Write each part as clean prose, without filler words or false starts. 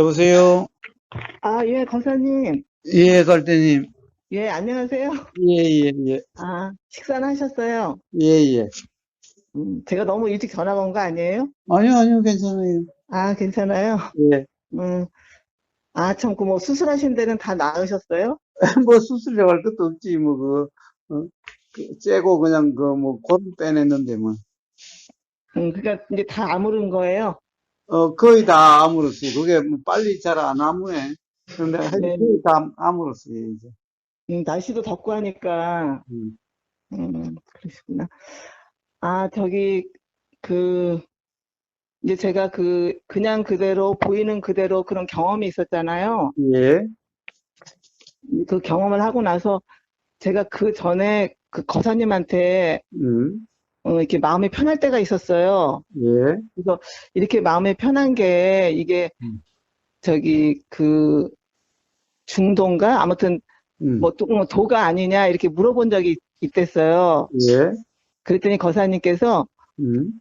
여보세요? 아, 예, 거사님. 예, 갈대님. 예, 안녕하세요. 예, 예, 예. 아, 식사는 하셨어요? 예, 예. 제가 너무 일찍 전화 건 거 아니에요? 아니요, 아니요, 괜찮아요. 아, 괜찮아요. 예. 음, 아, 참, 그 뭐 수술하신 데는 다 나으셨어요? 뭐 수술이라고 할 것도 없지, 뭐, 째고 그냥 골을 빼냈는데, 뭐. 그러니까 이제 다 아무른 거예요. 거의 다 아물었어요. 그게 뭐 빨리 잘 안 아무네. 그런데 하여튼 네, 거의 다 아물었어요, 이제. 날씨도 덥고 하니까, 음. 그러시구나. 아, 그, 이제 제가 그냥 그대로, 보이는 그대로 그런 경험이 있었잖아요. 예, 그 경험을 하고 나서 제가 그 전에 그 거사님한테 이렇게 마음이 편할 때가 있었어요. 예, 그래서 이렇게 마음이 편한 게 이게 음, 그 중도인가? 아무튼 음, 뭐 도가 아니냐 이렇게 물어본 적이 있댔어요. 예, 그랬더니 거사님께서 음,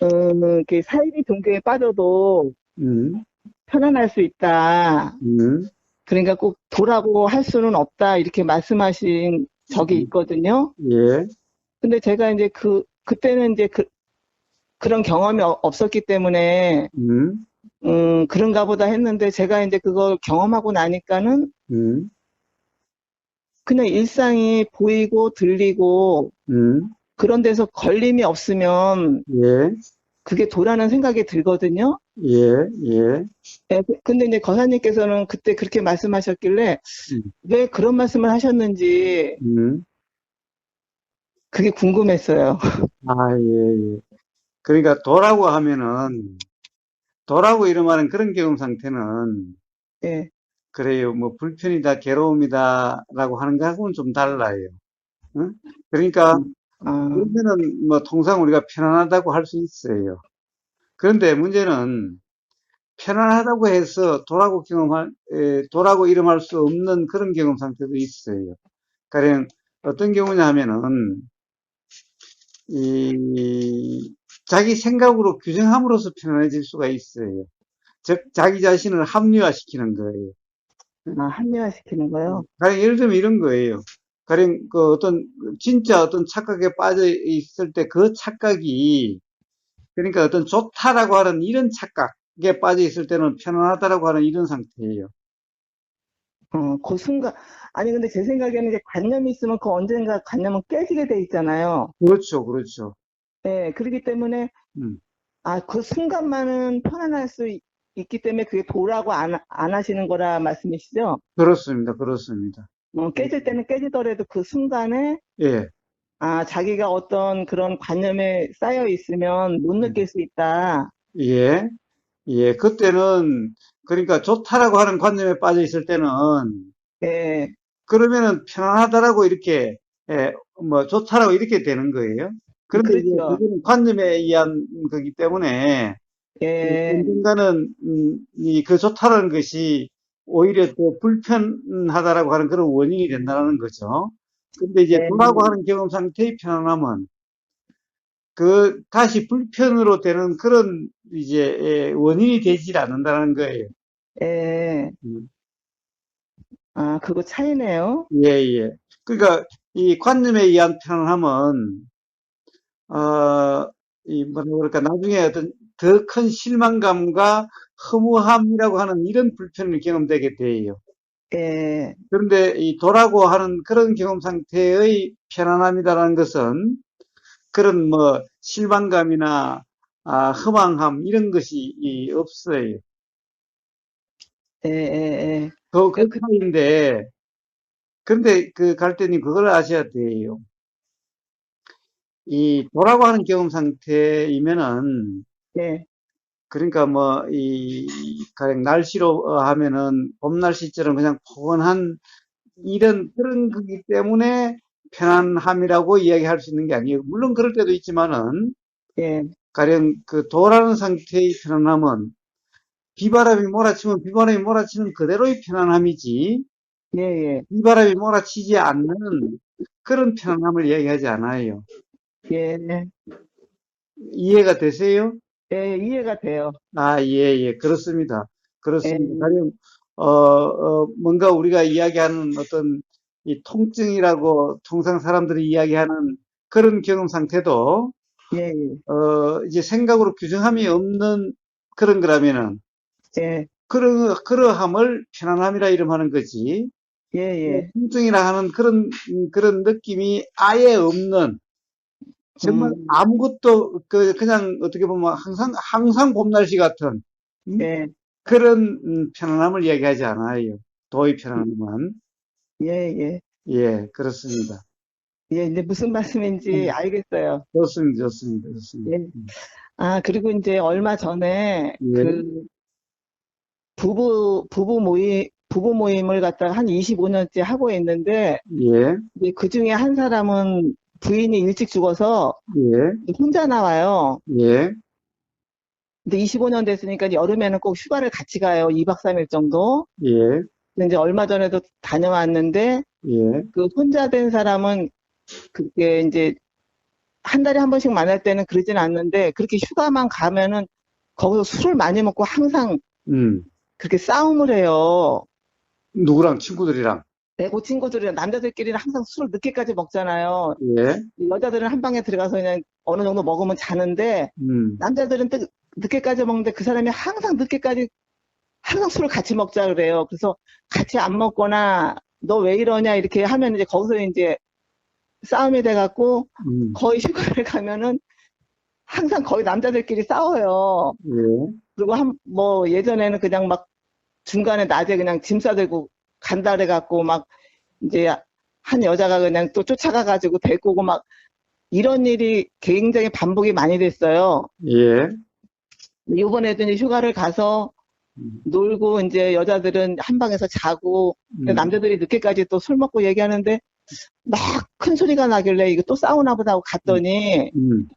이렇게 사이비 종교에 빠져도 음, 편안할 수 있다. 음, 그러니까 꼭 도라고 할 수는 없다. 이렇게 말씀하신 적이 음, 있거든요. 예, 근데 제가 이제 그때는 이제 그런 경험이 없었기 때문에 음, 그런가 보다 했는데 제가 이제 그걸 경험하고 나니까는 음, 그냥 일상이 보이고 들리고 음, 그런 데서 걸림이 없으면 예, 그게 도라는 생각이 들거든요. 예, 예. 예, 근데 이제 거사님께서는 그때 그렇게 말씀하셨길래 음. 왜 그런 말씀을 하셨는지 음. 그게 궁금했어요. 아, 예, 예. 그러니까 도라고 이름하는 그런 경험 상태는, 예, 그래요, 뭐, 불편이다, 괴로움이다라고 하는 거하고는 좀 달라요. 응? 그러니까, 아, 그러면은, 뭐, 통상 우리가 편안하다고 할 수 있어요. 그런데 문제는, 편안하다고 해서 도라고 이름할 수 없는 그런 경험 상태도 있어요. 가령, 어떤 경우냐 하면은, 이 자기 생각으로 규정함으로써 편안해질 수가 있어요. 즉 자기 자신을 합리화시키는 거예요. 합리화시키는 거요. 가령 예를 들면 이런 거예요. 가령 그 진짜 어떤 착각에 빠져 있을 때 그 착각이, 그러니까 어떤 좋다라고 하는 이런 착각에 빠져 있을 때는 편안하다라고 하는 이런 상태예요. 그 순간, 아니, 근데 제 생각에는 이제 관념이 있으면 그 언젠가 관념은 깨지게 돼 있잖아요. 그렇죠, 그렇죠. 예, 그렇기 때문에 음, 그 순간만은 편안할 수 있기 때문에 그게 도라고 안 하시는 거라 말씀이시죠? 그렇습니다, 그렇습니다. 깨질 때는 깨지더라도 그 순간에, 예, 자기가 어떤 그런 관념에 쌓여 있으면 못 음, 느낄 수 있다. 예, 예. 그때는 그러니까 좋다라고 하는 관념에 빠져 있을 때는, 예, 그러면은 편안하다라고 이렇게, 예, 뭐 좋다라고 이렇게 되는 거예요. 그런데 이제 그렇죠. 그거는 관념에 의한 거기 때문에, 예, 언젠가는 그 좋다라는 것이 오히려 더 불편하다라고 하는 그런 원인이 된다는 거죠. 근데 이제 예, 도라고 하는 경험 상태의 편안함은 그 다시 불편으로 되는 그런 이제 원인이 되질 않는다는 거예요. 예. 음. 그거 차이네요. 예, 예. 그러니까 이 관념에 의한 편안함은, 뭐라 그럴까, 나중에 어떤 더 큰 실망감과 허무함이라고 하는 이런 불편을 경험되게 돼요. 예, 그런데 이 도라고 하는 그런 경험 상태의 편안함이라는 것은 그런 뭐 실망감이나 허망함 이런 것이 없어요. 예, 예, 예. 그 그러니까 차이인데, 그런데 그 갈대님 그걸 아셔야 돼요. 이 도라고 하는 경험 상태이면은, 예, 그러니까 뭐 가령 날씨로 하면은 봄 날씨처럼 그냥 포근한 이런 그런 거기 때문에 편안함이라고 이야기할 수 있는 게 아니에요. 물론 그럴 때도 있지만은, 예, 가령 그 도라는 상태의 편안함은 비바람이 몰아치는 그대로의 편안함이지, 예, 예, 비바람이 몰아치지 않는 그런 편안함을 이야기하지 않아요. 예. 이해가 되세요? 예, 이해가 돼요. 아, 예, 예, 그렇습니다. 예, 그렇습니다. 가령, 뭔가 우리가 이야기하는 어떤 이 통증이라고 통상 사람들이 이야기하는 그런 경험 상태도, 예, 이제 생각으로 규정함이 없는 그런 거라면은, 예, 그러함을 편안함이라 이름하는 거지. 예, 예. 통증이라 하는 그런 느낌이 아예 없는, 정말 음, 아무것도, 그냥 어떻게 보면 항상 봄날씨 같은, 음? 예, 그런 편안함을 이야기하지 않아요. 도의 편안함은. 예, 예. 예, 그렇습니다. 예, 이제 무슨 말씀인지 알겠어요. 좋습니다, 좋습니다, 좋습니다. 예. 아, 그리고 이제 얼마 전에 예, 그 부부 모임을 갖다가 한 25년째 하고 있는데, 예, 이제 그 중에 한 사람은 부인이 일찍 죽어서 예, 혼자 나와요. 예, 근데 25년 됐으니까 여름에는 꼭 휴가를 같이 가요. 2박 3일 정도. 예, 근데 이제 얼마 전에도 다녀왔는데, 예, 그 혼자 된 사람은 그게 이제 한 달에 한 번씩 만날 때는 그러진 않는데, 그렇게 휴가만 가면은 거기서 술을 많이 먹고 항상 음, 그렇게 싸움을 해요. 누구랑, 친구들이랑, 네, 그 친구들이랑 남자들끼리는 항상 술을 늦게까지 먹잖아요. 예, 여자들은 한 방에 들어가서 그냥 어느 정도 먹으면 자는데, 음, 남자들은 또 늦게까지 먹는데 그 사람이 항상 늦게까지 항상 술을 같이 먹자 그래요. 그래서 같이 안 먹거나 너 왜 이러냐 이렇게 하면 이제 거기서 이제 싸움이 돼갖고 음, 거의 휴가를 가면은 항상 거의 남자들끼리 싸워요. 예, 그리고 뭐 예전에는 그냥 막 중간에 낮에 그냥 짐 싸들고 간다 그래갖고 막 이제 한 여자가 그냥 또 쫓아가가지고 데리고 오고 막 이런 일이 굉장히 반복이 많이 됐어요. 예, 이번에도 이제 휴가를 가서 음, 놀고 이제 여자들은 한 방에서 자고 음, 남자들이 늦게까지 또 술 먹고 얘기하는데 막 큰 소리가 나길래 이거 또 싸우나 보다 하고 음, 갔더니 음,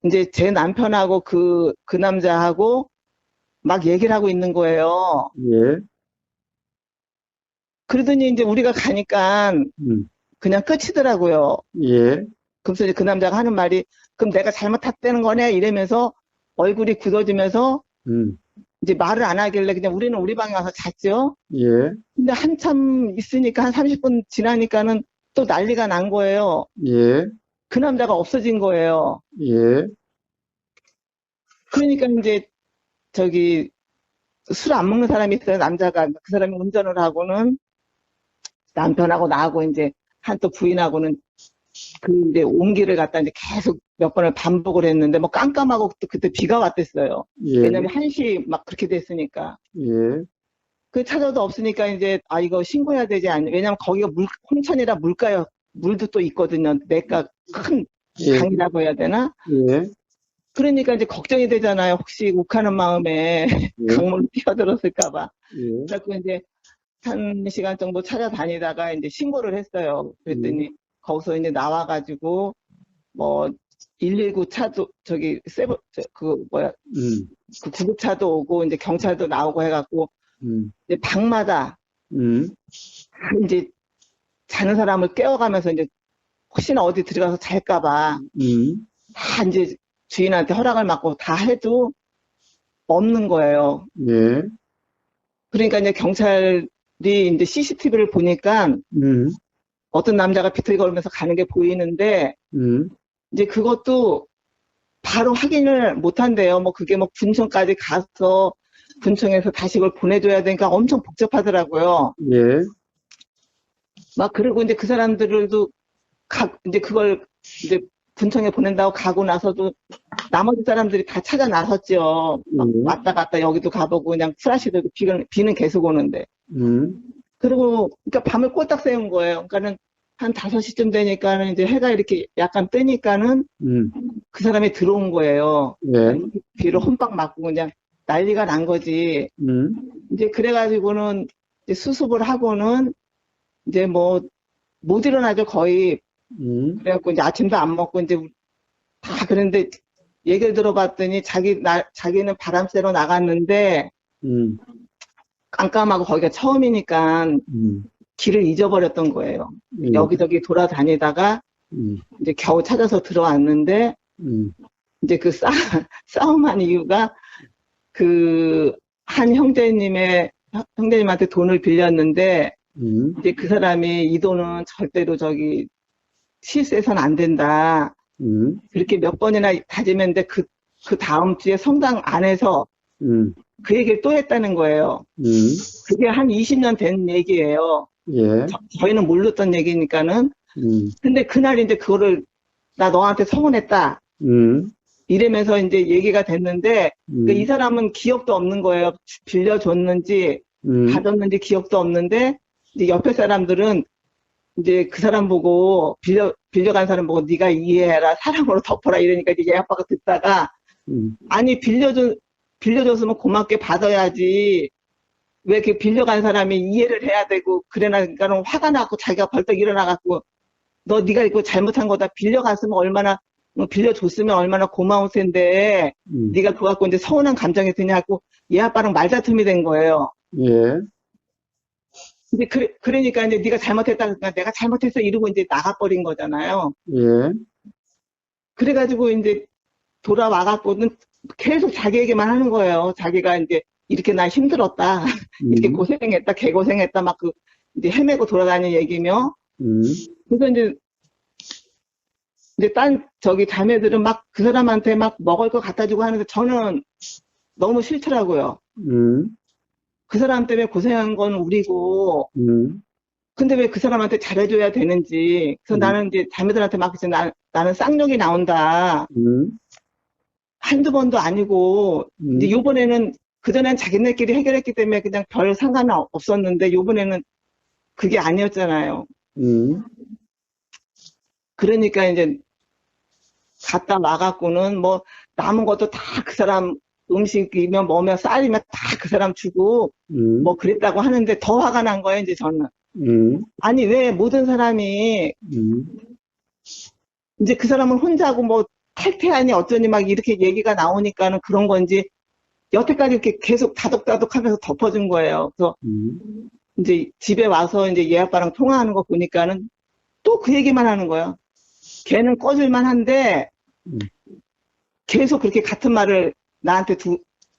이제 제 남편하고 그 남자하고 막 얘기를 하고 있는 거예요. 예, 그러더니 이제 우리가 가니까 음, 그냥 끝이더라고요. 예, 그래서 이제 그 남자가 하는 말이 그럼 내가 잘못했다는 거네 이러면서 얼굴이 굳어지면서 음, 이제 말을 안 하길래 그냥 우리는 우리 방에 와서 잤죠. 예, 근데 한참 있으니까 한 30분 지나니까는 또 난리가 난 거예요. 예, 그 남자가 없어진 거예요. 예, 그러니까 이제 저기 술 안 먹는 사람이 있어요. 남자가 그 사람이 운전을 하고는 남편하고 나하고 이제 한 또 부인하고는 그 이제 옹기를 갖다 이제 계속 몇 번을 반복을 했는데 뭐 깜깜하고 또 그때 비가 왔댔어요. 예, 왜냐면 1시 막 그렇게 됐으니까. 예, 그 찾아도 없으니까 이제 아 이거 신고해야 되지 않냐. 왜냐면 거기가 홍천이라 물가요. 물도 또 있거든요. 내가 큰 예, 강이라고 해야 되나? 예, 그러니까 이제 걱정이 되잖아요. 혹시 욱하는 마음에 예, 강물로 뛰어들었을까 봐. 예, 그래서 이제 한 시간 정도 찾아다니다가 이제 신고를 했어요. 예, 그랬더니 거기서 이제 나와가지고 뭐 119 차도 저기 그 뭐야 음, 그 구급차도 오고 이제 경찰도 나오고 해갖고 음, 이제 방마다 음, 이제 자는 사람을 깨워가면서 이제 혹시나 어디 들어가서 잘까봐 다 이제 주인한테 허락을 받고 다 해도 없는 거예요. 예, 그러니까 이제 경찰이 이제 CCTV를 보니까 음, 어떤 남자가 비틀거리면서 가는 게 보이는데 음, 이제 그것도 바로 확인을 못 한대요. 뭐 그게 뭐 군청까지 가서 군청에서 다시 그걸 보내줘야 되니까 엄청 복잡하더라고요. 예, 막 그리고 이제 그 사람들도 이제 그걸 이제 군청에 보낸다고 가고 나서도 나머지 사람들이 다 찾아 나섰죠. 막 예, 왔다 갔다 여기도 가보고 그냥 프라시 들고 비는 계속 오는데. 음, 그리고 그러니까 밤을 꼴딱 새운 거예요. 그러니까는 한 5시쯤 되니까는 이제 해가 이렇게 약간 뜨니까는 음, 그 사람이 들어온 거예요. 예, 비를 혼빵 맞고 그냥 난리가 난 거지. 음, 이제 그래가지고는 이제 수습을 하고는 이제 뭐 못 일어나죠 거의. 그래갖고 이제 아침도 안 먹고 이제 다 그런데 얘기를 들어봤더니 자기는 바람 쐬러 나갔는데 음, 깜깜하고 거기가 처음이니까 음, 길을 잊어버렸던 거예요. 예, 여기저기 돌아다니다가 음, 이제 겨우 찾아서 들어왔는데 음, 이제 그 싸움한 이유가 그 한 형제님한테 돈을 빌렸는데 음, 이제 그 사람이 이 돈은 절대로 실수해서는 안 된다. 음, 그렇게 몇 번이나 다짐했는데 그 다음 주에 성당 안에서 음, 그 얘기를 또 했다는 거예요. 음, 그게 한 20년 된 얘기예요. 예, 저희는 몰랐던 얘기니까는. 음, 근데 그날 이제 그거를 나 너한테 서운했다. 음, 이러면서 이제 얘기가 됐는데 그이 음, 사람은 기억도 없는 거예요. 빌려줬는지 음, 받았는지 기억도 없는데 이제 옆에 사람들은 이제 그 사람 보고 빌려간 사람 보고 네가 이해해라 사랑으로 덮어라 이러니까 이제 얘 아빠가 듣다가 음, 아니 빌려줬으면 고맙게 받아야지 왜 그 빌려간 사람이 이해를 해야 되고 그러니까는 화가 나고 자기가 벌떡 일어나갖고 네가 이거 잘못한 거다 빌려갔으면 얼마나 빌려줬으면 얼마나 고마울 텐데 음, 네가 그거 갖고 이제 서운한 감정이 드냐고 얘 아빠랑 말다툼이 된 거예요. 예, 근데 그러니까 이제 네가 잘못했다 그러니까 내가 잘못했어 이러고 이제 나가버린 거잖아요. 예, 그래가지고 이제 돌아와갖고는 계속 자기 얘기만 하는 거예요. 자기가 이제 이렇게 나 힘들었다. 이렇게 음, 고생했다. 개고생했다. 막 이제 헤매고 돌아다니는 얘기며. 음, 그래서 이제 저기 자매들은 막 그 사람한테 막 먹을 거 갖다 주고 하는데 저는 너무 싫더라고요. 음, 그 사람 때문에 고생한 건 우리고, 음, 근데 왜 그 사람한테 잘해줘야 되는지. 그래서 음, 나는 이제 자매들한테 막 이제 나는 쌍욕이 나온다. 음, 한두 번도 아니고, 이제 음, 요번에는 그전엔 자기네끼리 해결했기 때문에 그냥 별 상관 없었는데 요번에는 그게 아니었잖아요. 음, 그러니까 이제 갖다 놔갖고는 뭐 남은 것도 다 그 사람 음식이면 뭐면 쌀이면 다 그 사람 주고 음, 뭐 그랬다고 하는데 더 화가 난 거예요, 이제 저는. 음, 아니, 왜 모든 사람이 음, 이제 그 사람은 혼자고 뭐 탈퇴하니 어쩌니 막 이렇게 얘기가 나오니까는 그런 건지 여태까지 이렇게 계속 다독다독 하면서 덮어준 거예요. 그래서 음, 이제 집에 와서 이제 얘 아빠랑 통화하는 거 보니까는 또 그 얘기만 하는 거예요. 걔는 꺼질만 한데 음, 계속 그렇게 같은 말을 나한테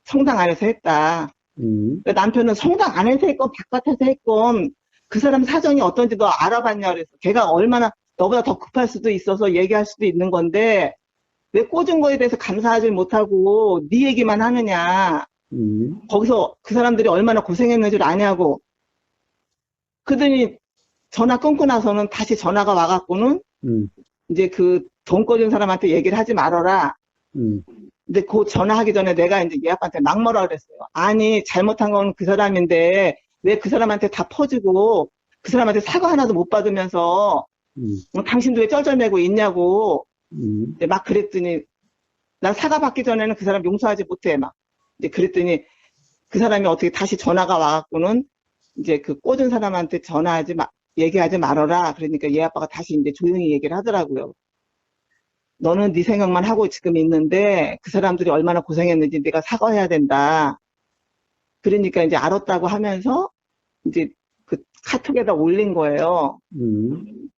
성당 안에서 했다. 음, 그러니까 남편은 성당 안에서 했건 바깥에서 했건 그 사람 사정이 어떤지 너 알아봤냐 그래서 걔가 얼마나 너보다 더 급할 수도 있어서 얘기할 수도 있는 건데 왜 꽂은 거에 대해서 감사하지 못하고 네 얘기만 하느냐. 음, 거기서 그 사람들이 얼마나 고생했는지를 아냐고. 그러더니 전화 끊고 나서는 다시 전화가 와갖고는 음, 이제 그 돈 꿔준 사람한테 얘기를 하지 말아라. 음, 근데 그 전화하기 전에 내가 이제 얘 아빠한테 막 뭐라 그랬어요. 아니, 잘못한 건 그 사람인데 왜 그 사람한테 다 퍼주고 그 사람한테 사과 하나도 못 받으면서 음, 당신도 왜 쩔쩔매고 있냐고 음, 이제 막 그랬더니 난 사과 받기 전에는 그 사람 용서하지 못해 막 이제 그랬더니 그 사람이 어떻게 다시 전화가 와갖고는 이제 그 꽂은 사람한테 얘기하지 말아라. 그러니까 얘 아빠가 다시 이제 조용히 얘기를 하더라고요. 너는 네 생각만 하고 지금 있는데 그 사람들이 얼마나 고생했는지 네가 사과해야 된다. 그러니까 이제 알았다고 하면서 이제 그 카톡에다 올린 거예요. 음,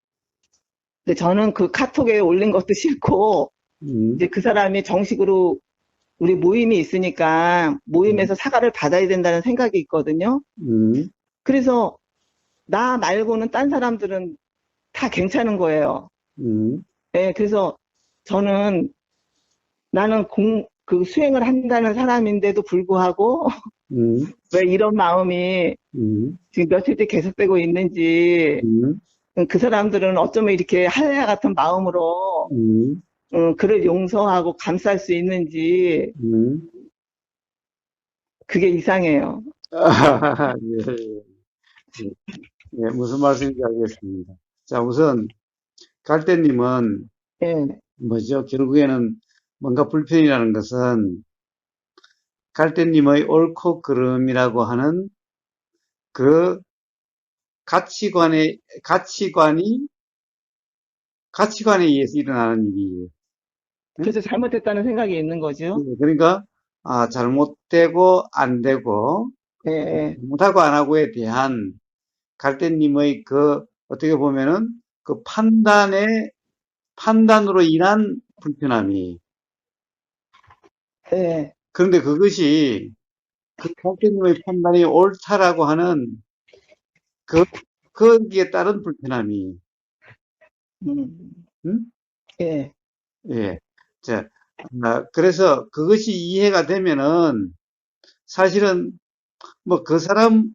근데 저는 그 카톡에 올린 것도 싫고 음, 이제 그 사람이 정식으로 우리 모임이 있으니까 모임에서 사과를 받아야 된다는 생각이 있거든요. 음, 그래서 나 말고는 딴 사람들은 다 괜찮은 거예요. 음, 예, 그래서 저는 나는 그 수행을 한다는 사람인데도 불구하고 음, 왜 이런 마음이 음, 지금 며칠째 계속되고 있는지 음, 그 사람들은 어쩌면 이렇게 한야 같은 마음으로 음, 그를 용서하고 감쌀 수 있는지 음. 그게 이상해요. 아, 예, 예, 예, 무슨 말씀인지 알겠습니다. 자, 우선, 갈대님은 예, 뭐죠? 결국에는 뭔가 불편이라는 것은 갈대님의 옳고 그름이라고 하는 그 가치관이, 가치관에 의해서 일어나는 일이에요. 예? 그래서 잘못했다는 생각이 있는 거죠. 그러니까, 잘못되고 안 되고, 예, 예. 못하고 안 하고에 대한 갈대님의 어떻게 보면은, 판단으로 인한 불편함이, 예? 그러니까, 잘못되고 안 되고, 못하고 안 하고에 대한 갈대님의 그, 어떻게 보면은, 판단의 판단으로 인한 불편함이, 예? 그러니까, 잘못되고 안 되고, 못하고 안 하고에 대한 갈대님의 그, 어떻게 보면은, 판단의 판단으로 인한 불편함이, 예, 그런데 그것이 그 갈대님의 판단이 옳다라고 하는 그, 거기에 따른 불편함이, 음, 음? 예, 예. 자, 그래서 그것이 이해가 되면은 사실은 뭐 그 사람은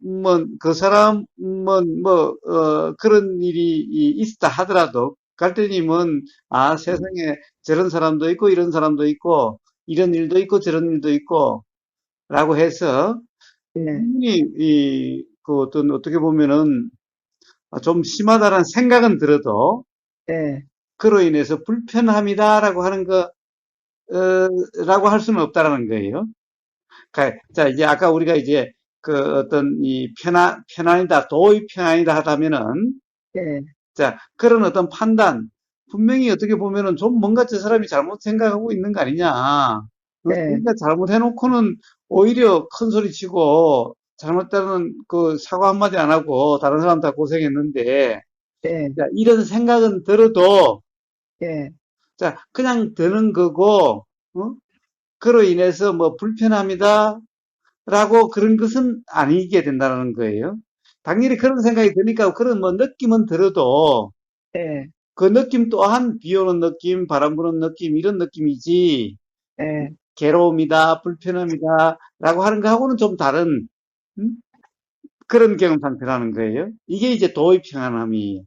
그런 일이 있다 하더라도 갈대님은 세상에 저런 사람도 있고 이런 사람도 있고 이런 일도 있고 저런 일도 있고 라고 해서 예, 충분히 그 어떻게 보면은 좀 심하다는 생각은 들어도 예, 그로 인해서 불편함이다라고 하는 라고 할 수는 없다라는 거예요. 자, 이제 아까 우리가 이제 그 어떤 편안이다, 도의 편안이다 하다면은, 예, 자, 그런 어떤 판단, 분명히 어떻게 보면은 좀 뭔가 저 사람이 잘못 생각하고 있는 거 아니냐. 예, 자기가 잘못해놓고는 오히려 큰 소리 치고, 잘못되는 그 사과 한마디 안 하고 다른 사람 다 고생했는데, 예, 자, 이런 생각은 들어도, 예. 자, 그냥 드는 거고, 어? 그로 인해서 뭐 불편합니다. 라고 그런 것은 아니게 된다는 거예요. 당연히 그런 생각이 드니까 그런 뭐 느낌은 들어도 예, 그 느낌 또한 비 오는 느낌, 바람 부는 느낌 이런 느낌이지 예. 괴로움이다, 불편함이다 라고 하는 거하고는 좀 다른 음? 그런 경험 상태라는 거예요. 이게 이제 도의 평안함이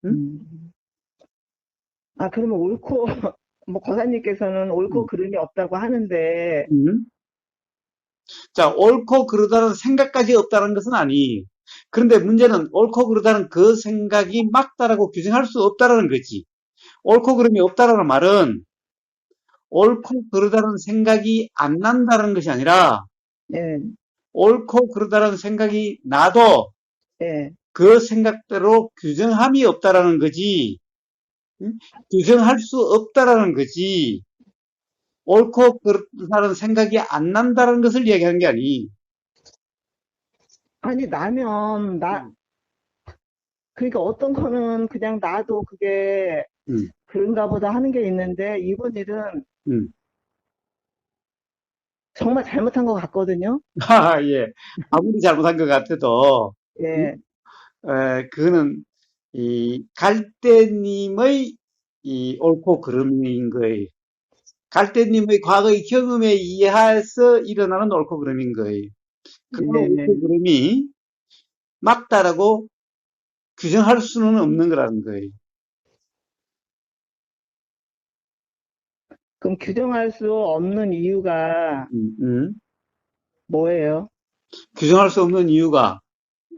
음? 음. 아, 그러면 옳고, 뭐, 거사님께서는 옳고 음, 그름이 없다고 하는데, 음. 자, 옳고 그르다는 생각까지 없다는 것은 아니에요. 그런데 문제는 옳고 그르다는 그 생각이 맞다라고 규정할 수 없다라는 거지. 옳고 그름이 없다라는 말은 옳고 그르다는 생각이 안 난다는 것이 아니라 예, 옳고 그르다는 생각이 나도 예. 그 생각대로 규정함이 없다라는 거지. 응? 규정할 수 없다라는 거지. 옳고 그르다는 생각이 안 난다는 것을 이야기하는 게 아니. 아니, 나면, 응, 그러니까 어떤 거는 그냥 나도 그게 응, 그런가 보다 하는 게 있는데, 이번 일은 응. 정말 잘못한 것 같거든요. 예. 아무리 잘못한 것 같아도, 응? 예, 그거는 이 갈대님의 이 옳고 그름인 거예요. 갈대님의 과거의 경험에 의해서 일어나는 옳고 그름인 거예요. 그거는 옳고 예. 그름이 맞다라고 규정할 수는 없는 거라는 거예요. 그럼 규정할 수 없는 이유가 음, 음. 뭐예요? 규정할 수 없는 이유가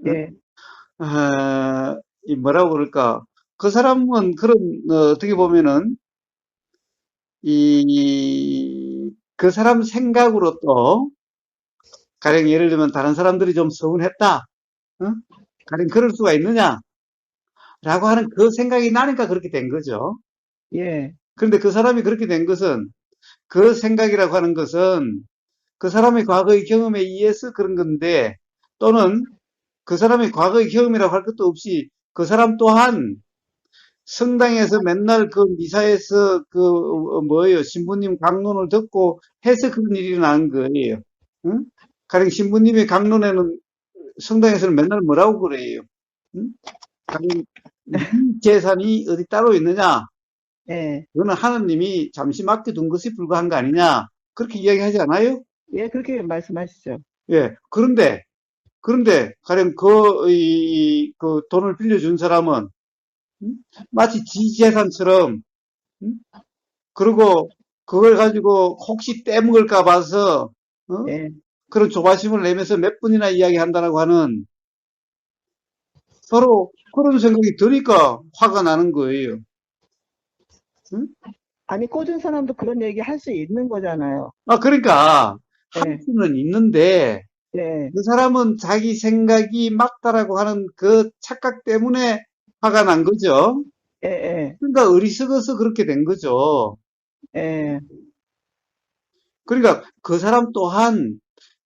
예, 이 뭐라고 그럴까? 그 사람은 그런 어떻게 보면은 이 그 사람 생각으로 또 가령 예를 들면 다른 사람들이 좀 서운했다. 어? 가령 그럴 수가 있느냐라고 하는 그 생각이 나니까 그렇게 된 거죠. 예, 그런데 그 사람이 그렇게 된 것은 그 생각이라고 하는 것은 그 사람의 과거의 경험에 의해서 그런 건데 또는 그 사람의 과거의 경험이라고 할 것도 없이 그 사람 또한 성당에서 맨날 그 미사에서 뭐예요 신부님 강론을 듣고 해서 그런 일이 일어난 거예요. 응? 가령 신부님의 강론에는 성당에서는 맨날 뭐라고 그래요? 응? 가령 네 재산이 어디 따로 있느냐? 예, 그거는 하느님이 잠시 맡겨둔 것이 불과한 거 아니냐? 그렇게 이야기하지 않아요? 예, 그렇게 말씀하시죠. 예. 그런데, 가령 그 돈을 빌려준 사람은, 음? 마치 지 재산처럼, 음? 그리고 그걸 가지고 혹시 떼먹을까 봐서, 어? 예, 그런 조바심을 내면서 몇 분이나 이야기한다라고 하는, 서로 그런 생각이 드니까 화가 나는 거예요. 응? 아니, 꽂은 사람도 그런 얘기 할 수 있는 거잖아요. 그러니까, 할 예, 수는 있는데, 예, 그 사람은 자기 생각이 맞다라고 하는 그 착각 때문에 화가 난 거죠. 예, 예, 그러니까 어리석어서 그렇게 된 거죠. 예, 그러니까 그 사람 또한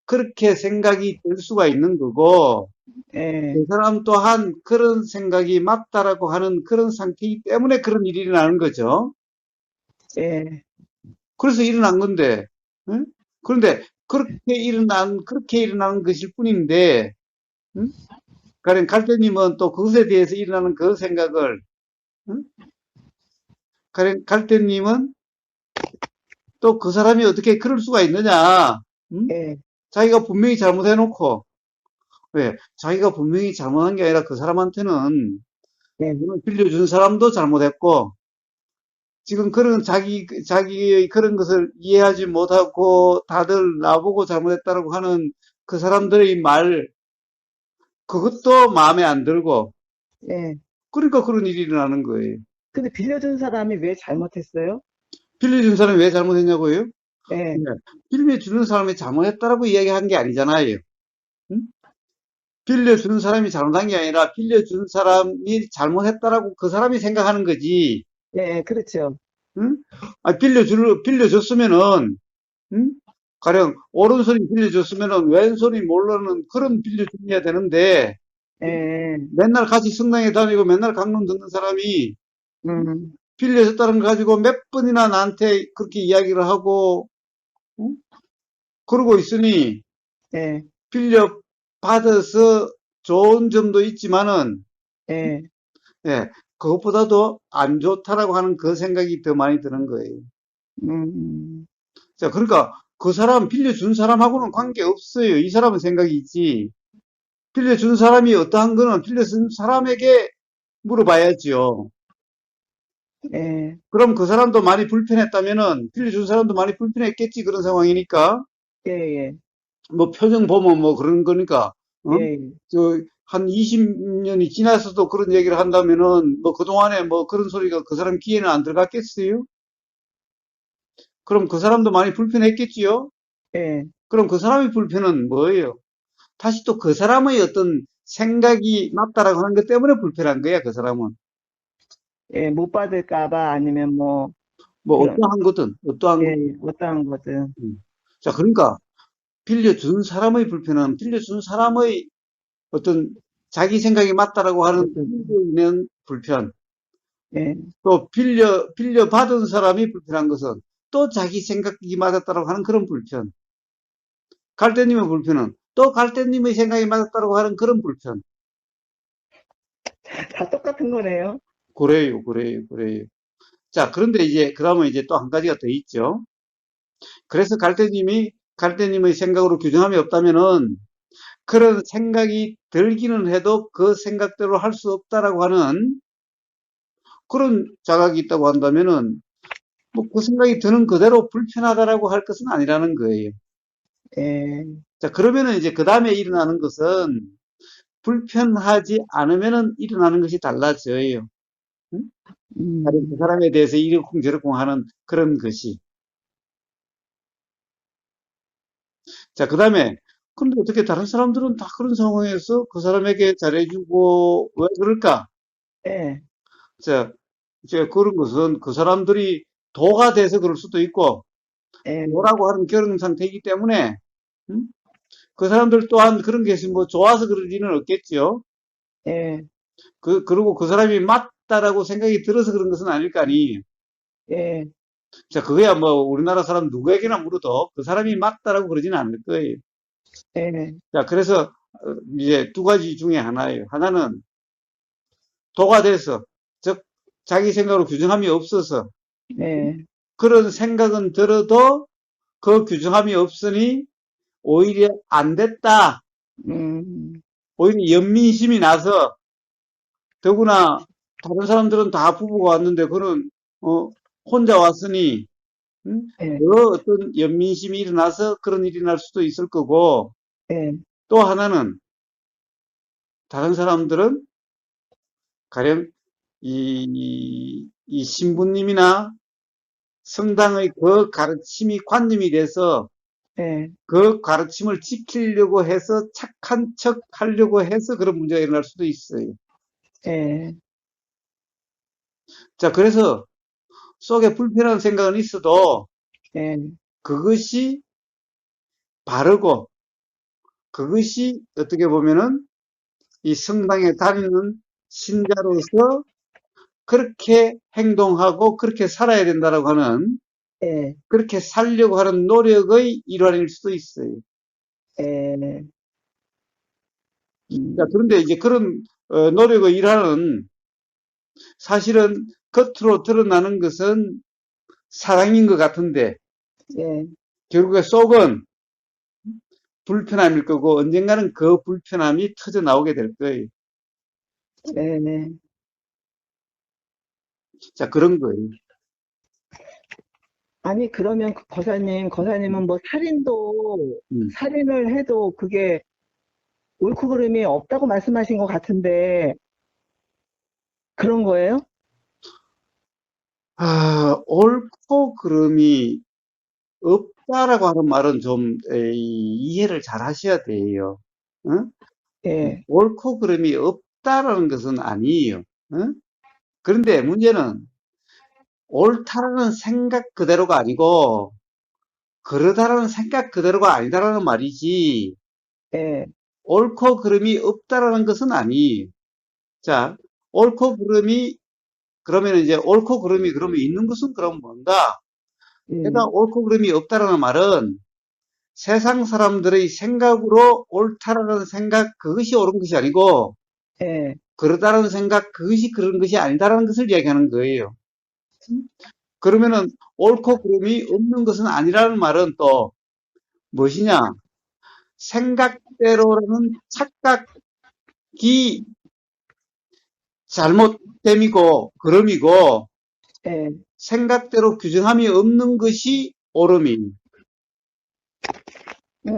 그렇게 생각이 들 수가 있는 거고, 예, 그 사람 또한 그런 생각이 맞다라고 하는 그런 상태이기 때문에 그런 일이 일어나는 거죠. 예. 그래서 일어난 건데, 응? 그런데 그렇게 일어나는 것일 뿐인데, 응? 가령 갈대님은 또 그것에 대해서 일어나는 그 생각을, 응? 가령 갈대님은 또 그 사람이 어떻게 그럴 수가 있느냐, 응? 예, 자기가 분명히 잘못해놓고, 왜? 자기가 분명히 잘못한 게 아니라 그 사람한테는 예, 돈을 빌려준 사람도 잘못했고, 지금 그런 자기의 그런 것을 이해하지 못하고 다들 나보고 잘못했다고 하는 그 사람들의 말, 그것도 마음에 안 들고, 예. 그러니까 그런 일이 일어나는 거예요. 근데 빌려준 사람이 왜 잘못했어요? 빌려준 사람이 왜 잘못했냐고요? 예, 네. 빌려주는 사람이 잘못했다라고 이야기한 게 아니잖아요. 응? 빌려주는 사람이 잘못한 게 아니라 빌려준 사람이 잘못했다라고 그 사람이 생각하는 거지. 예, 그렇죠. 응? 아, 빌려줬으면은, 응? 가령 오른손이 빌려줬으면은 왼손이 모르는 그런 빌려줘야 되는데, 예, 맨날 같이 성당에 다니고 맨날 강론 듣는 사람이 음, 빌려줬다는 거 가지고 몇 번이나 나한테 그렇게 이야기를 하고, 응? 그러고 있으니, 예, 빌려 받아서 좋은 점도 있지만은, 예, 예, 그것보다도 안 좋다라고 하는 그 생각이 더 많이 드는 거예요. 음, 자, 그러니까 그 사람, 빌려준 사람하고는 관계없어요. 이 사람은 생각이 있지. 빌려준 사람이 어떠한 거는 빌려준 사람에게 물어봐야지요. 예, 그럼 그 사람도 많이 불편했다면은 빌려준 사람도 많이 불편했겠지. 그런 상황이니까. 예, 예, 뭐 표정 보면 뭐 그런 거니까. 어? 예, 한 20년이 지나서도 그런 얘기를 한다면은 뭐 그동안에 뭐 그런 소리가 그 사람 귀에는 안 들어갔겠어요? 그럼 그 사람도 많이 불편했겠지요? 예, 그럼 그 사람의 불편은 뭐예요? 다시 또 그 사람의 어떤 생각이 맞다라고 하는 것 때문에 불편한 거야, 그 사람은. 예, 못 받을까 봐 아니면 뭐, 뭐 그런, 어떠한 거든, 어떠한 예, 거. 어떠한 거든. 자, 그러니까 빌려준 사람의 불편은 빌려준 사람의 어떤 자기 생각이 맞다라고 하는 어떤, 필요 있는 불편. 예, 또 빌려받은 사람이 불편한 것은 또 자기 생각이 맞았다라고 하는 그런 불편. 갈대님의 불편은 또 갈대님의 생각이 맞았다라고 하는 그런 불편. 다 똑같은 거네요. 그래요, 그래요, 그래요. 자, 그런데 이제, 그러면 이제 또 한 가지가 더 있죠. 그래서 갈대님의 생각으로 규정함이 없다면은 그런 생각이 들기는 해도 그 생각대로 할 수 없다라고 하는 그런 자각이 있다고 한다면은 뭐 그 생각이 드는 그대로 불편하다라고 할 것은 아니라는 거예요. 예, 자, 그러면은 이제 그 다음에 일어나는 것은 불편하지 않으면은 일어나는 것이 달라져요. 응? 다른 그 음, 사람에 대해서 이러쿵저러쿵 하는 그런 것이. 자, 그 다음에, 근데 어떻게 다른 사람들은 다 그런 상황에서 그 사람에게 잘해주고, 왜 그럴까? 예, 자, 이제 그런 것은 그 사람들이 도가 돼서 그럴 수도 있고, 예, 도라고 하는 결혼 상태이기 때문에, 음? 그 사람들 또한 그런 것이 뭐 좋아서 그러지는 않겠죠. 예, 그리고 그 사람이 맞다라고 생각이 들어서 그런 것은 아닐 거 아니에요. 예, 자, 그거야 뭐 우리나라 사람 누구에게나 물어도 그 사람이 맞다라고 그러지는 않을 거예요. 예, 자, 그래서 이제 두 가지 중에 하나예요. 하나는 도가 돼서, 즉, 자기 생각으로 규정함이 없어서, 예, 그런 생각은 들어도 그 규정함이 없으니 오히려 안 됐다. 음, 오히려 연민심이 나서, 더구나 다른 사람들은 다 부부가 왔는데, 그는, 혼자 왔으니, 예, 더 어떤 연민심이 일어나서 그런 일이 날 수도 있을 거고, 예, 또 하나는 다른 사람들은 가령 이 신부님이나 성당의 그 가르침이 관념이 돼서 예, 그 가르침을 지키려고 해서 착한 척 하려고 해서 그런 문제가 일어날 수도 있어요. 예, 자, 그래서 속에 불편한 생각은 있어도 예, 그것이 바르고 그것이 어떻게 보면은 이 성당에 다니는 신자로서 그렇게 행동하고 그렇게 살아야 된다라고 하는 예, 그렇게 살려고 하는 노력의 일환일 수도 있어요. 예, 자, 음, 그런데 이제 그런 노력의 일환은 사실은 겉으로 드러나는 것은 사랑인 것 같은데 예, 결국에 속은 불편함일 거고 언젠가는 그 불편함이 터져 나오게 될 거예요. 네, 네. 자, 그런 거예요. 아니, 그러면 그 거사님은 뭐 음. 살인을 해도 그게 옳고 그름이 없다고 말씀하신 것 같은데, 그런 거예요? 옳고 그름이 없다라고 하는 말은 좀 이해를 잘 하셔야 돼요. 어? 예, 옳고 그름이 없다라는 것은 아니에요. 어? 그런데 문제는 옳다라는 생각 그대로가 아니고 그러다라는 생각 그대로가 아니다라는 말이지 예, 옳고 그름이 없다라는 것은 아니에요. 자, 옳고 그름이 그러면 이제 옳고 그름이 그러면 있는 것은 그럼 뭔가? 내가 음, 옳고 그름이 없다라는 말은 세상 사람들의 생각으로 옳다라는 생각 그것이 옳은 것이 아니고 예, 그러다라는 생각 그것이 그런 것이 아니다라는 것을 이야기하는 거예요. 그러면은 옳고 그름이 없는 것은 아니라는 말은 또 무엇이냐? 생각대로라는 착각이 잘못됨이고 그름이고 예. 생각대로 규정함이 없는 것이 옳음이.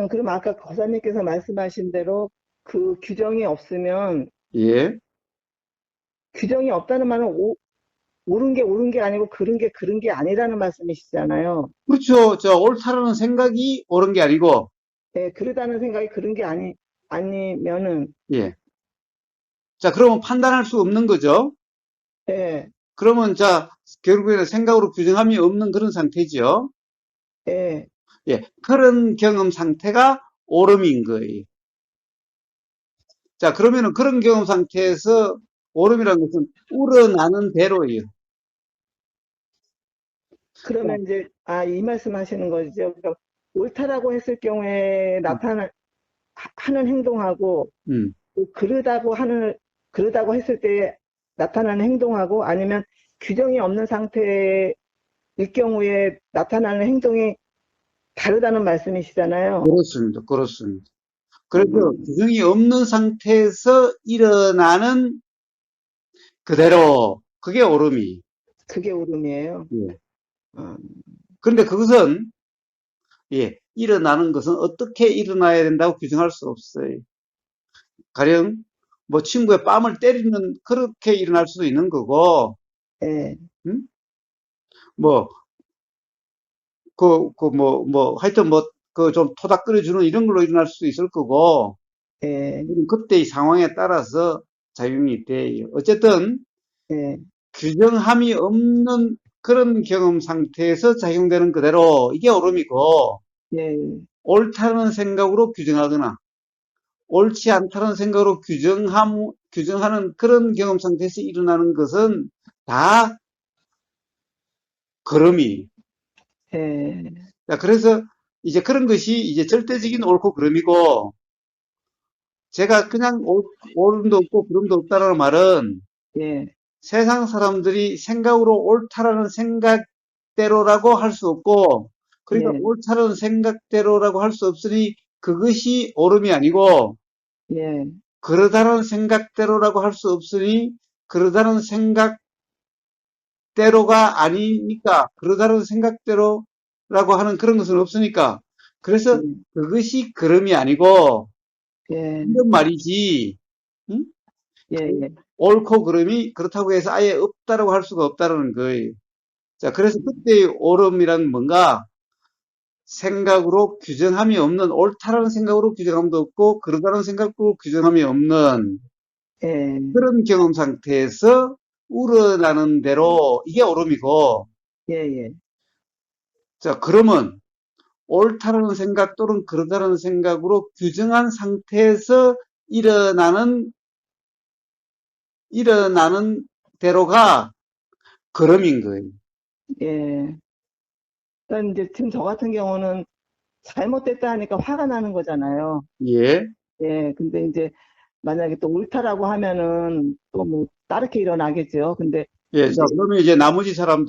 그럼 아까 거사님께서 말씀하신 대로 그 예. 규정이 없다는 말은 옳은 게 아니고 그른 게 아니라는 말씀이시잖아요. 그렇죠. 저 옳다라는 생각이 옳은 게 아니고, 예, 그러다는 생각이 아니면은, 예. 자, 그러면 판단할 수 없는 거죠. 예, 그러면 자, 결국에는 생각으로 규정함이 없는 그런 상태죠. 예, 예. 그런 경험 상태가 옳음인 거예요. 자, 그러면은 그런 경험 상태에서 옳음이라는 것은 우러나는 대로예요. 자, 그러면 이제, 이 말씀 하시는 거죠. 그러니까 옳다라고 했을 경우에 음, 하는 행동하고, 음. 또 그러다고 했을 때 나타나는 행동하고, 아니면 규정이 없는 상태일 경우에 나타나는 행동이 다르다는 말씀이시잖아요. 그렇습니다. 그렇습니다. 그래서 음, 규정이 없는 상태에서 일어나는 그대로, 그게 옳음이. 그게 옳음이에요. 예. 어, 그런데 그것은 예, 일어나는 것은 어떻게 일어나야 된다고 규정할 수 없어요. 가령 뭐 친구의 뺨을 때리는 그렇게 일어날 수도 있는 거고, 예, 음? 뭐 하여튼 뭐 그 좀 토닥거려주는 이런 걸로 일어날 수도 있을 거고, 예, 그때의 상황에 따라서 작용이 돼요. 어쨌든 예, 규정함이 없는 그런 경험 상태에서 작용되는 그대로 이게 옳음이고, 예, 옳다는 생각으로 규정하거나 옳지 않다는 생각으로 규정하는 그런 경험 상태에서 일어나는 것은 다 걸음이. 예, 자, 그래서 이제 그런 것이 이제 절대적인 옳고 그름이고, 제가 그냥 옳음도 없고 그름도 없다라는 말은 예, 세상 사람들이 생각으로 옳다라는 생각대로라고 할 수 없고, 그러니까 예, 옳다라는 생각대로라고 할 수 없으니 그것이 옳음이 아니고, 예, 그러다라는 생각대로라고 할 수 없으니 그러다는 생각대로가 아니니까 그러다는 생각대로라고 하는 그런 것은 없으니까 그래서 그것이 그름이 아니고 예, 이런 말이지. 응? 예, 예, 옳고 그름이 그렇다고 해서 아예 없다라고 할 수가 없다라는 거예요. 자, 그래서 그때의 옳음이란 뭔가 생각으로 규정함이 없는 옳다라는 생각으로 규정함도 없고 그러다는 생각으로 규정함이 없는 예, 그런 경험 상태에서 우러나는 대로 이게 옳음이고, 예, 예, 자, 그러면 옳다라는 생각 또는 그러다라는 생각으로 규정한 상태에서 일어나는, 일어나는 대로가 그름인 거예요. 예. 그러니까 이제 지금 저 같은 경우는 잘못됐다 하니까 화가 나는 거잖아요. 예, 예, 근데 이제 만약에 또 옳다라고 하면은 또 뭐 다르게 일어나겠죠. 근데 예. 자, 이제 그러면 이제 나머지 사람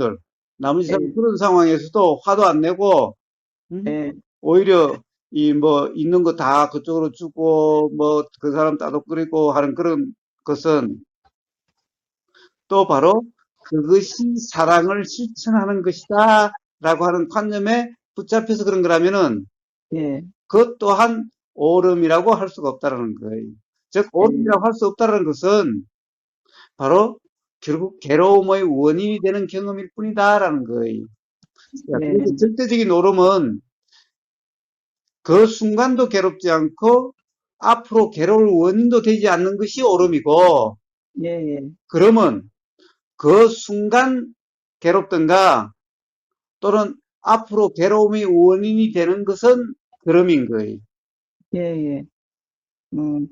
예, 그런 상황에서도 화도 안 내고, 음? 예, 오히려 이 뭐 있는 거 다 그쪽으로 주고 뭐 그 사람 따독거리고 하는 그런 것은 또 바로 그것이 사랑을 실천하는 것이다라고 하는 관념에 붙잡혀서 그런 거라면은 예, 그것 또한 오름이라고 할 수가 없다라는 거예요. 즉, 예, 오름이라고 할 수 없다라는 것은 바로 결국 괴로움의 원인이 되는 경험일 뿐이다라는 거예요. 자, 예, 그래서 절대적인 오름은 그 순간도 괴롭지 않고 앞으로 괴로울 원인도 되지 않는 것이 오름이고, 예, 예, 그러면 그 순간 괴롭든가 또는 앞으로 괴로움의 원인이 되는 것은 그름인 거예요. 예, 예. 음,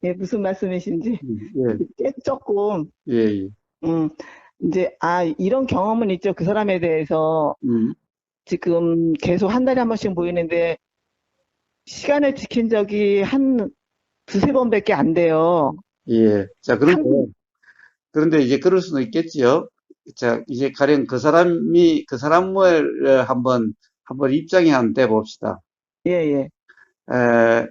예, 무슨 말씀이신지 예, 조금 예, 예. 음, 이제 이런 경험은 있죠. 그 사람에 대해서 음, 지금 계속 한 달에 한 번씩 모이는데 시간을 지킨 적이 한 두세 번밖에 안 돼요. 예. 자, 한, 그런데 이제 그럴 수도 있겠지요. 자, 이제 가령 그 사람을 한번 입장에 한번 대봅시다. 예, 예, 에,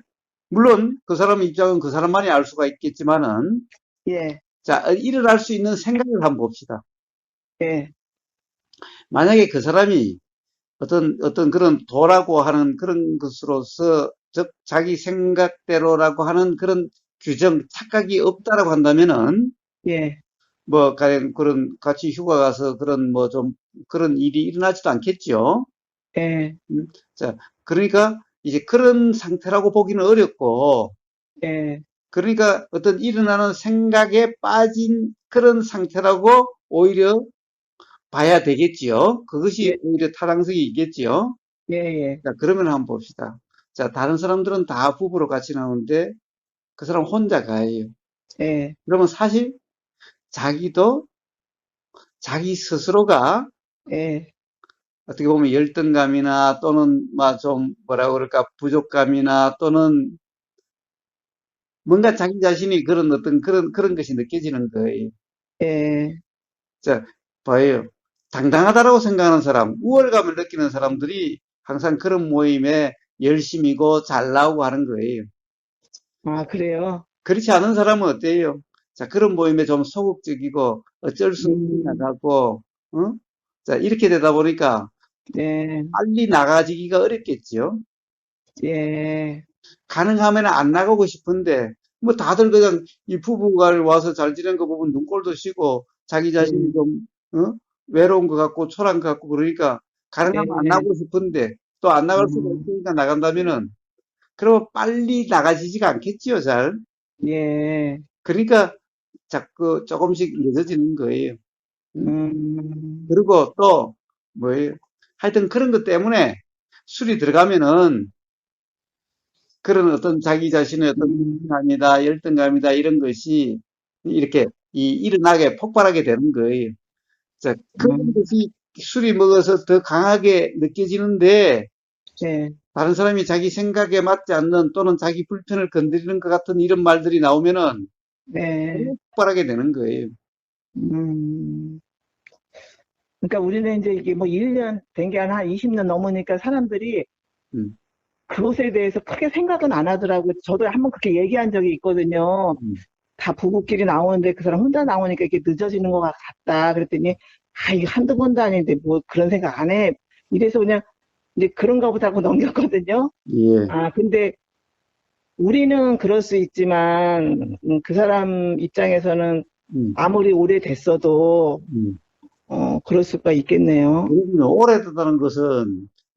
물론 그 사람 입장은 그 사람만이 알 수가 있겠지만은, 예, 자, 일어날 수 있는 생각을 한번 봅시다. 예, 만약에 그 사람이 어떤 그런 도라고 하는 그런 것으로서, 즉, 자기 생각대로라고 하는 그런 규정, 착각이 없다라고 한다면은, 예, 뭐, 가령 그런 같이 휴가 가서 그런 뭐 좀 그런 일이 일어나지도 않겠죠. 예, 자, 그러니까 이제 그런 상태라고 보기는 어렵고, 예, 그러니까 어떤 일어나는 생각에 빠진 그런 상태라고 오히려 봐야 되겠지요. 그것이 예, 오히려 타당성이 있겠지요. 예, 예, 자, 그러면 한번 봅시다. 자, 다른 사람들은 다 부부로 같이 나오는데 그 사람 혼자 가요. 예, 그러면 사실 자기도 자기 스스로가 예, 어떻게 보면 열등감이나 또는 막 좀 뭐라 그럴까 부족감이나 또는 뭔가 자기 자신이 그런 어떤 그런 것이 느껴지는 거예요. 예, 자, 봐요. 당당하다라고 생각하는 사람, 우월감을 느끼는 사람들이 항상 그런 모임에 열심이고 잘 나오고 하는 거예요. 그래요? 그렇지 않은 사람은 어때요? 자, 그런 모임에 좀 소극적이고 어쩔 수 없이 음, 나가고, 어? 자, 이렇게 되다 보니까 예, 빨리 나가지기가 어렵겠지요. 예, 가능하면 안 나가고 싶은데, 뭐 다들 그냥 이 부부가 와서 잘 지낸 거 보면 눈꼴도 쉬고 자기 자신이 음, 좀, 어? 외로운 것 같고 초라한 것 같고 그러니까 가능하면 안 예, 나가고 싶은데 또 안 나갈 수가 음, 없으니까 나간다면은 그러면 빨리 나가지지가 않겠지요, 잘. 예, 그러니까 자꾸 조금씩 늦어지는 거예요. 응? 음, 그리고 또 뭐예요? 하여튼 그런 것 때문에 술이 들어가면은 그런 어떤 자기 자신의 어떤 음, 불신감이다, 열등감이다, 이런 것이 이렇게 일어나게 폭발하게 되는 거예요. 자, 그런 음, 것이 술이 먹어서 더 강하게 느껴지는데 예, 다른 사람이 자기 생각에 맞지 않는 또는 자기 불편을 건드리는 것 같은 이런 말들이 나오면은 예, 폭발하게 되는 거예요. 음. 그러니까 우리는 이제 이게 뭐 1년 된 게 한 20년 넘으니까 사람들이 음, 그것에 대해서 크게 생각은 안 하더라고요. 저도 한번 그렇게 얘기한 적이 있거든요. 음, 다 부부끼리 나오는데 그 사람 혼자 나오니까 이게 늦어지는 것 같다. 그랬더니, 이게 한두 번도 아닌데 뭐 그런 생각 안 해. 이래서 그냥 이제 그런가 보다 하고 넘겼거든요. 예, 근데 우리는 그럴 수 있지만, 음, 그 사람 입장에서는 음, 아무리 오래됐어도, 음. 그럴 수가 있겠네요. 그럼요.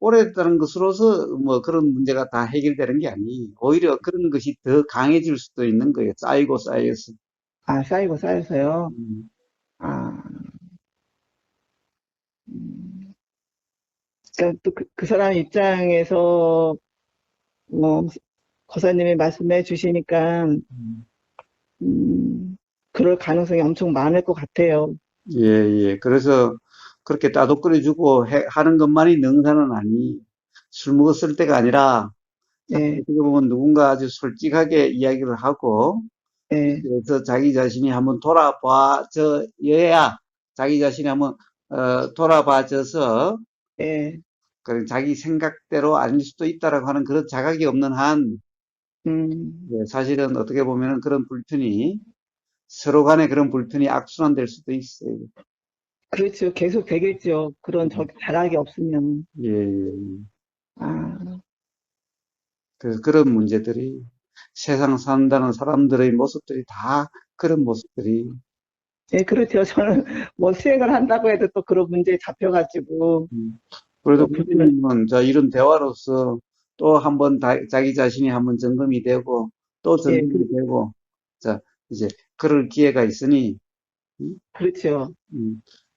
오래됐다는 것으로서 뭐 그런 문제가 다 해결되는 게 아니에요. 오히려 그런 것이 더 강해질 수도 있는 거예요. 쌓이고 쌓여서. 쌓이고 쌓여서요. 음, 아, 음. 그러니까 또 그 사람 입장에서 뭐 거사님이 말씀해 주시니까 음. 그럴 가능성이 엄청 많을 것 같아요. 예, 예. 그래서 그렇게 따도 끓여주고 하는 것만이 능사는 아니. 술 먹었을 때가 아니라 예, 어떻게 보면 누군가 아주 솔직하게 이야기를 하고 예, 그래서 자기 자신이 한번 돌아봐 저 여야 자기 자신이 한번 돌아봐줘서 예, 자기 생각대로 아닐 수도 있다라고 하는 그런 자각이 없는 한 음, 사실은 어떻게 보면 그런 불편이 서로 간에 그런 불편이 악순환될 수도 있어요. 그렇죠. 계속 되겠죠. 그런 자각이 없으면. 예, 예. 아, 그래서 그런 문제들이 세상 산다는 사람들의 모습들이 다 그런 모습들이 예, 그렇죠. 저는 뭐 수행을 한다고 해도 또 그런 문제에 잡혀가지고 그래도 또 불편을, 부모님은 자 이런 대화로서 또 한번 자기 자신이 한번 점검이 되고 또 예, 점검이 되고 자 이제 그럴 기회가 있으니 음, 그렇죠.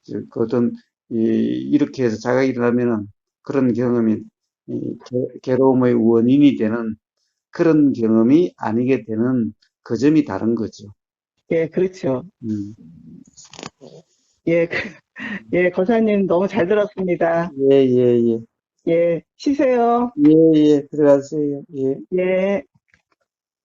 이제 그 어떤 이렇게 해서 자가 일어나면은 그런 경험이 괴로움의 원인이 되는 그런 경험이 아니게 되는 그 점이 다른 거죠. 예, 그렇죠. 음. 예, 예, 거사님 너무 잘 들었습니다. 예, 예, 예. 예, 쉬세요. 예, 예, 들어가세요. 예. 예.